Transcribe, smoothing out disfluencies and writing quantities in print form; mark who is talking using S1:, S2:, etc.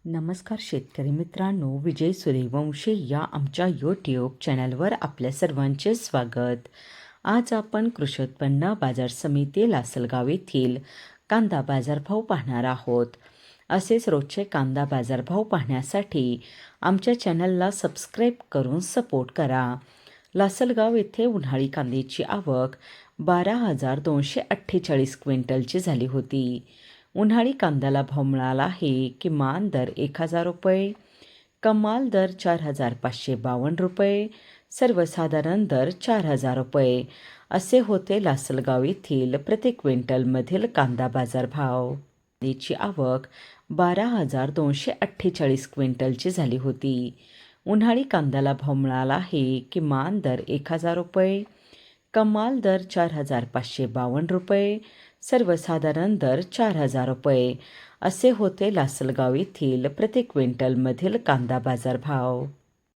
S1: नमस्कार शेतकरी मित्रांनो, विजय सूर्यवंशी या आमच्या यूट्यूब चॅनलवर आपल्या सर्वांचे स्वागत. आज आपण कृषी उत्पन्न बाजार समिती लासलगाव येथील कांदा बाजारभाव पाहणार आहोत. असेच रोजचे कांदा बाजारभाव पाहण्यासाठी आमच्या चॅनलला सबस्क्राईब करून सपोर्ट करा. लासलगाव येथे उन्हाळी कांद्याची आवक 12,248 क्विंटलची झाली होती. उन्हाळी कांद्याला भाव मिळाला आहे. किमान दर 1,000 रुपये, कमाल दर 4,552 रुपये, सर्वसाधारण दर 4,000 रुपये असे होते लासलगाव येथील प्रति क्विंटलमधील कांदा बाजारभाव. कांद्याची आवक 12,248 क्विंटलची झाली होती. उन्हाळी कांद्याला भाव मिळाला आहे. किमान दर 1,000 रुपये, कमाल दर 4,552 रुपये, सर्वसाधारण दर 4,000 रुपये असे होते लासलगाव येथील प्रति क्विंटलमधील कांदा बाजारभाव.